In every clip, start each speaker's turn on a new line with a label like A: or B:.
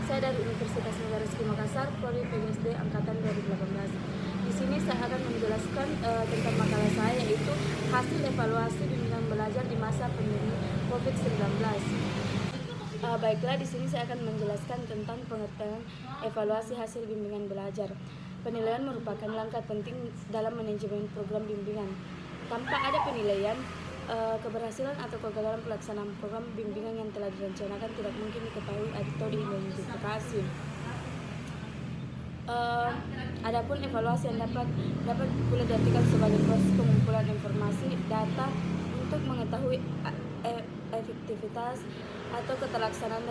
A: Saya dari Universitas Negara Rizky Makassar, Prodi PGSD Angkatan 2018. Di sini saya akan menjelaskan tentang makalah saya, yaitu hasil evaluasi bimbingan belajar di masa pandemi COVID-19. Baiklah, di sini saya akan menjelaskan tentang pengertian evaluasi hasil bimbingan belajar. Penilaian merupakan langkah penting dalam manajemen program bimbingan. Tanpa ada penilaian, keberhasilan atau kegagalan pelaksanaan program bimbingan yang telah direncanakan tidak mungkin diketahui atau diidentifikasi. Adapun evaluasi yang dapat pula diartikan sebagai proses pengumpulan informasi data untuk mengetahui efektivitas atau keterlaksanaan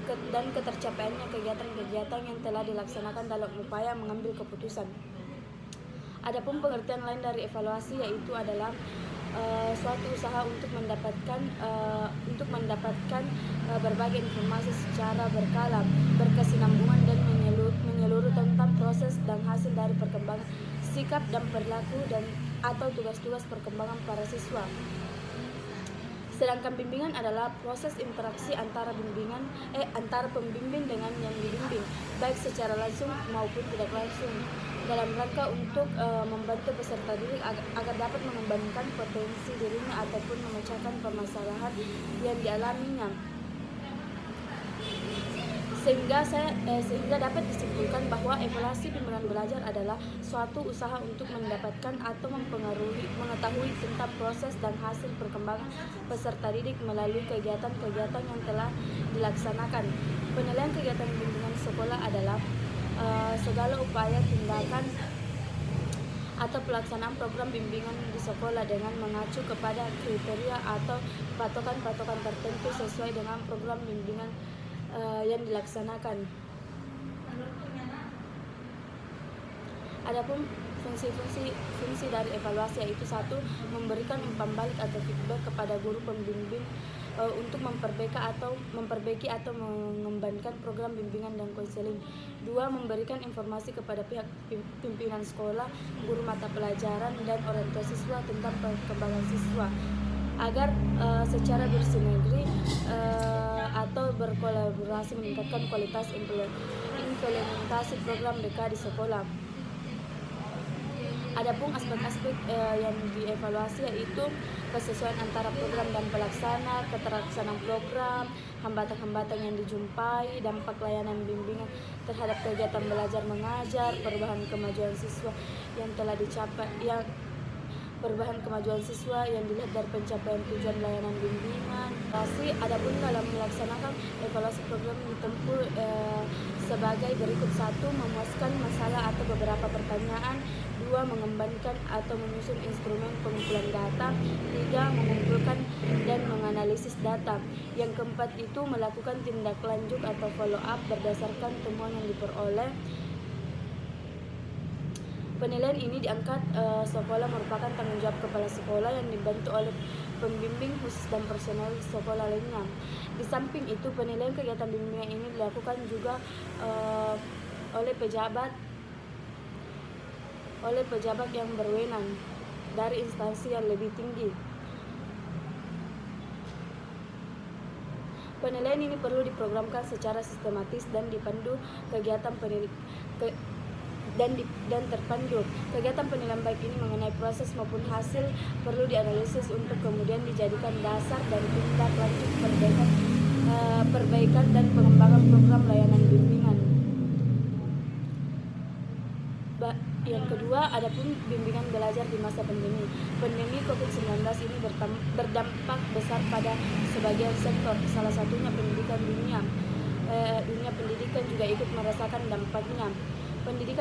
A: dan ketercapaiannya kegiatan-kegiatan yang telah dilaksanakan dalam upaya mengambil keputusan. Adapun pengertian lain dari evaluasi yaitu adalah suatu usaha untuk mendapatkan berbagai informasi secara berkala, berkesinambungan dan menyeluruh tentang proses dan hasil dari perkembangan sikap dan perilaku dan atau tugas-tugas perkembangan para siswa. Sedangkan bimbingan adalah proses interaksi antara pembimbing dengan yang dibimbing, baik secara langsung maupun tidak langsung, dalam rangka untuk membantu peserta didik agar dapat mengembangkan potensi dirinya ataupun memecahkan permasalahan yang dialaminya. Sehingga dapat disimpulkan bahwa evaluasi bimbingan belajar adalah suatu usaha untuk mendapatkan atau mengetahui tentang proses dan hasil perkembangan peserta didik melalui kegiatan-kegiatan yang telah dilaksanakan. Penilaian kegiatan bimbingan sekolah adalah segala upaya, tindakan, atau pelaksanaan program bimbingan di sekolah dengan mengacu kepada kriteria atau patokan-patokan tertentu sesuai dengan program bimbingan yang dilaksanakan. Adapun fungsi dari evaluasi yaitu satu, memberikan umpan balik atau feedback kepada guru pembimbing untuk memperbaiki atau mengembangkan program bimbingan dan konseling. Dua, memberikan informasi kepada pihak pimpinan sekolah, guru mata pelajaran dan orang tua siswa tentang perkembangan siswa agar secara bersinergi atau berkolaborasi meningkatkan kualitas implementasi program BK di sekolah. Adapun aspek-aspek yang dievaluasi yaitu kesesuaian antara program dan pelaksana, keterlaksanaan program, hambatan-hambatan yang dijumpai, dampak layanan bimbingan terhadap kegiatan belajar mengajar, perubahan kemajuan siswa yang dilihat dari pencapaian tujuan layanan bimbingan. Adapun dalam melaksanakan evaluasi program ditempuh sebagai berikut: satu, memuaskan masalah atau beberapa pertanyaan. Dua, mengembangkan atau menyusun instrumen pengumpulan data. Tiga, mengumpulkan dan menganalisis data. Yang keempat itu melakukan tindak lanjut atau follow up berdasarkan temuan yang diperoleh. Penilaian ini diangkat sekolah merupakan tanggung jawab kepala sekolah yang dibantu oleh pembimbing khusus dan personel sekolah lainnya. Di samping itu, penilaian kegiatan bimbingan ini dilakukan juga oleh pejabat yang berwenang dari instansi yang lebih tinggi. Penilaian ini perlu diprogramkan secara sistematis dan dipandu dan terpandu. Kegiatan penilaian baik ini mengenai proses maupun hasil perlu dianalisis untuk kemudian dijadikan dasar dan tindak lanjut perbaikan dan pengembangan program layanan bimbingan. Yang kedua, adapun bimbingan belajar di masa pandemi. Pandemi COVID-19 ini berdampak besar pada sebagian sektor, salah satunya pendidikan dunia. Dunia pendidikan juga ikut merasakan dampaknya. Pendidik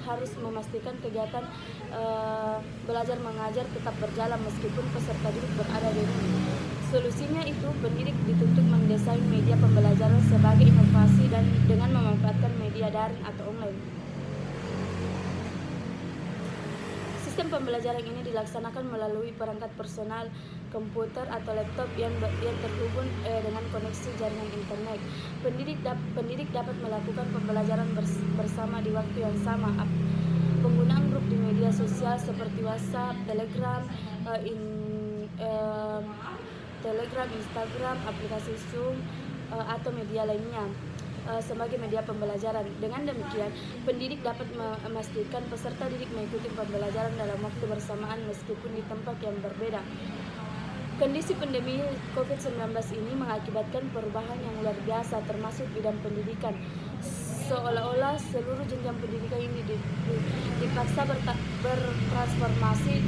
A: harus memastikan kegiatan belajar mengajar tetap berjalan meskipun peserta didik berada di rumah. Solusinya itu, pendidik dituntut mendesain media pembelajaran sebagai inovasi dan dengan memanfaatkan media daring atau online. Sistem pembelajaran ini dilaksanakan melalui perangkat personal, komputer atau laptop yang terhubung dengan koneksi jaringan internet. Pendidik dapat melakukan pembelajaran bersama di waktu yang sama. Penggunaan grup di media sosial seperti WhatsApp, Telegram, Instagram, aplikasi Zoom, atau media lainnya sebagai media pembelajaran. Dengan demikian, pendidik dapat memastikan peserta didik mengikuti pembelajaran dalam waktu bersamaan meskipun di tempat yang berbeda. Kondisi pandemi COVID-19 ini mengakibatkan perubahan yang luar biasa termasuk bidang pendidikan. Seolah-olah seluruh jenjang pendidikan ini dipaksa bertransformasi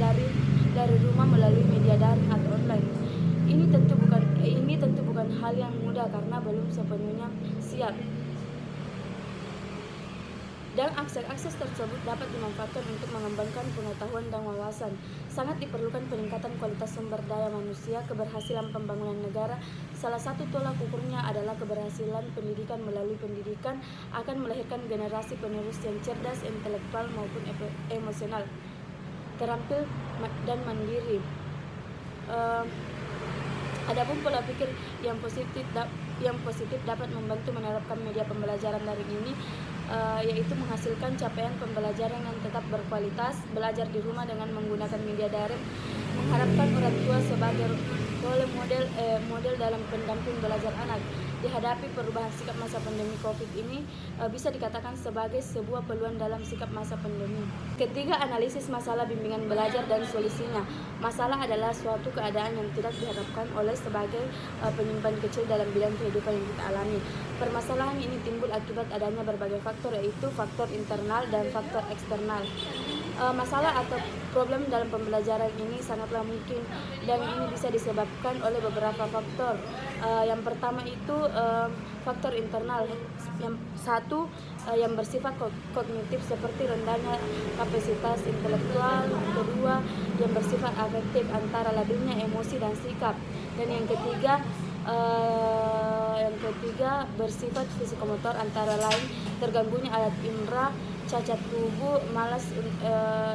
A: dari rumah melalui media daring atau online. Ini tentu bukan hal yang mudah karena belum sepenuhnya siap. Dan akses tersebut dapat dimanfaatkan untuk mengembangkan pengetahuan dan wawasan. Sangat diperlukan peningkatan kualitas sumber daya manusia. Keberhasilan pembangunan negara, salah satu tolak ukurnya adalah keberhasilan pendidikan. Melalui pendidikan akan melahirkan generasi penerus yang cerdas, intelektual maupun emosional, terampil dan mandiri. Adapun pola pikir yang positif dapat membantu menerapkan media pembelajaran daring ini, yaitu menghasilkan capaian pembelajaran yang tetap berkualitas, belajar di rumah dengan menggunakan media daring, mengharapkan orang tua sebagai role model dalam pendamping belajar anak. Dihadapi perubahan sikap masa pandemi COVID ini bisa dikatakan sebagai sebuah peluang dalam sikap masa pandemi. Ketiga, analisis masalah bimbingan belajar dan solusinya. Masalah adalah suatu keadaan yang tidak diharapkan oleh sebagai penyimpan kecil dalam bidang kehidupan yang kita alami. Permasalahan ini timbul akibat adanya berbagai faktor, yaitu faktor internal dan faktor eksternal. Masalah atau problem dalam pembelajaran ini sangatlah mungkin dan ini bisa disebabkan oleh beberapa faktor. Yang pertama itu faktor internal. Yang satu yang bersifat kognitif seperti rendahnya kapasitas intelektual. Yang kedua yang bersifat afektif antara labilnya emosi dan sikap. Dan yang ketiga bersifat fisikomotor antara lain terganggunya alat indera, cacat tubuh,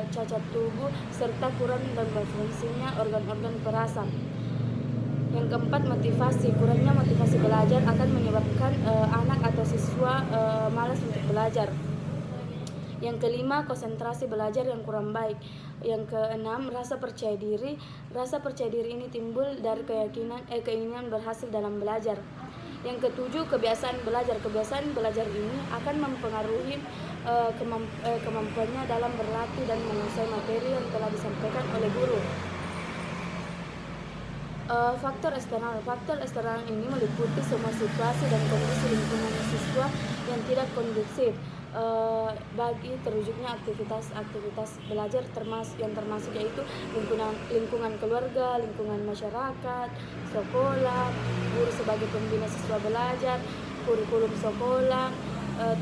A: cacat tubuh serta kurang dan berfungsinya organ-organ perasa. Yang keempat, motivasi. Kurangnya motivasi belajar akan menyebabkan anak atau siswa malas untuk belajar. Yang kelima, konsentrasi belajar yang kurang baik. Yang keenam, rasa percaya diri. Rasa percaya diri ini timbul dari keinginan berhasil dalam belajar. Yang ketujuh, kebiasaan belajar. Kebiasaan belajar ini akan mempengaruhi kemampuannya dalam berlatih dan menguasai materi yang telah disampaikan oleh guru. Faktor eksternal ini meliputi semua situasi dan kondisi lingkungan siswa yang tidak kondusif bagi terwujudnya aktivitas belajar termasuk yaitu lingkungan keluarga, lingkungan masyarakat, sekolah, guru sebagai pembina siswa belajar, kurikulum sekolah,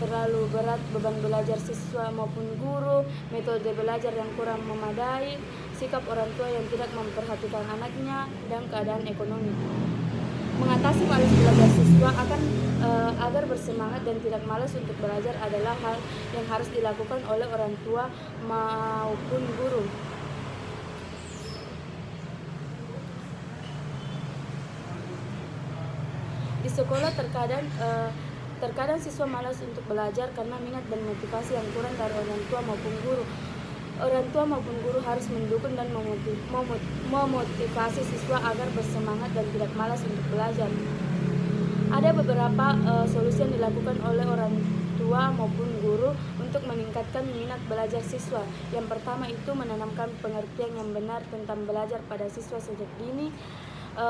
A: terlalu berat beban belajar siswa maupun guru, metode belajar yang kurang memadai, sikap orang tua yang tidak memperhatikan anaknya, dan keadaan ekonomi. Mengatasi malas belajar siswa agar bersemangat dan tidak malas untuk belajar adalah hal yang harus dilakukan oleh orang tua maupun guru. Di sekolah terkadang siswa malas untuk belajar karena minat dan motivasi yang kurang dari orang tua maupun guru. Orang tua maupun guru harus mendukung dan memotivasi siswa agar bersemangat dan tidak malas untuk belajar. Ada beberapa solusi yang dilakukan oleh orang tua maupun guru untuk meningkatkan minat belajar siswa. Yang pertama itu menanamkan pengertian yang benar tentang belajar pada siswa sejak dini.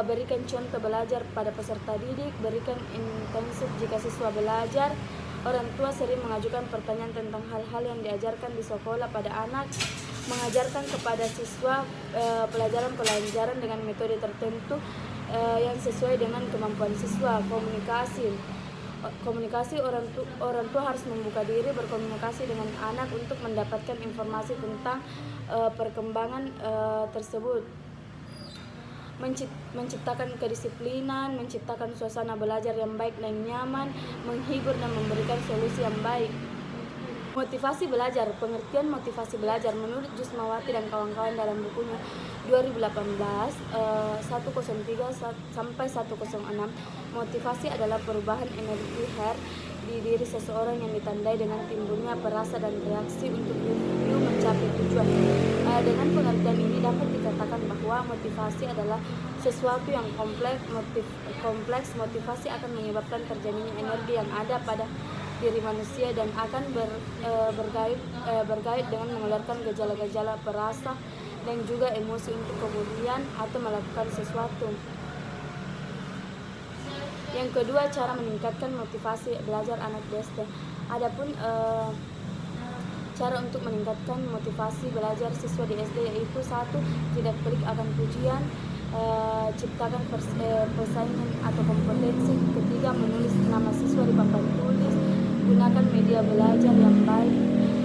A: Berikan contoh belajar pada peserta didik, berikan intensif jika siswa belajar. Orang tua sering mengajukan pertanyaan tentang hal-hal yang diajarkan di sekolah pada anak, mengajarkan kepada siswa pelajaran dengan metode tertentu yang sesuai dengan kemampuan siswa. Komunikasi orang tua harus membuka diri berkomunikasi dengan anak untuk mendapatkan informasi tentang perkembangan tersebut. Menciptakan kedisiplinan, menciptakan suasana belajar yang baik dan nyaman, menghibur dan memberikan solusi yang baik. Motivasi belajar. Pengertian motivasi belajar menurut Jusmawati dan kawan-kawan dalam bukunya 2018 103 sampai 106, motivasi adalah perubahan energi di diri seseorang yang ditandai dengan timbulnya perasa dan reaksi untuk review mencapai tujuan. Dengan pengertian ini dapat dikatakan bahwa motivasi adalah sesuatu yang kompleks. Motivasi akan menyebabkan terjadinya energi yang ada pada diri manusia dan akan berkait dengan mengeluarkan gejala-gejala perasa dan juga emosi untuk kemudian atau melakukan sesuatu. Yang kedua, cara meningkatkan motivasi belajar anak SD. Adapun cara untuk meningkatkan motivasi belajar siswa di SD yaitu: 1. Tidak pelik akan pujian, ciptakan persaingan atau kompetensi. Ketiga, menulis nama siswa di papan tulis, gunakan media belajar yang baik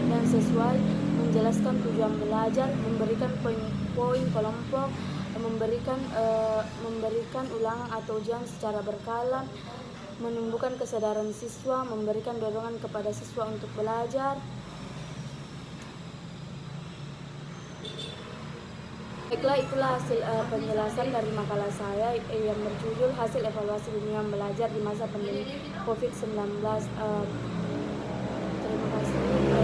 A: dan sesuai, menjelaskan tujuan belajar, memberikan poin kelompok, memberikan ulangan atau ujian secara berkala, menumbuhkan kesadaran siswa, memberikan dorongan kepada siswa untuk belajar. Baiklah, itulah hasil penjelasan dari makalah saya yang berjudul Hasil Evaluasi Bimbingan Belajar di Masa Pandemi COVID-19. Terima kasih.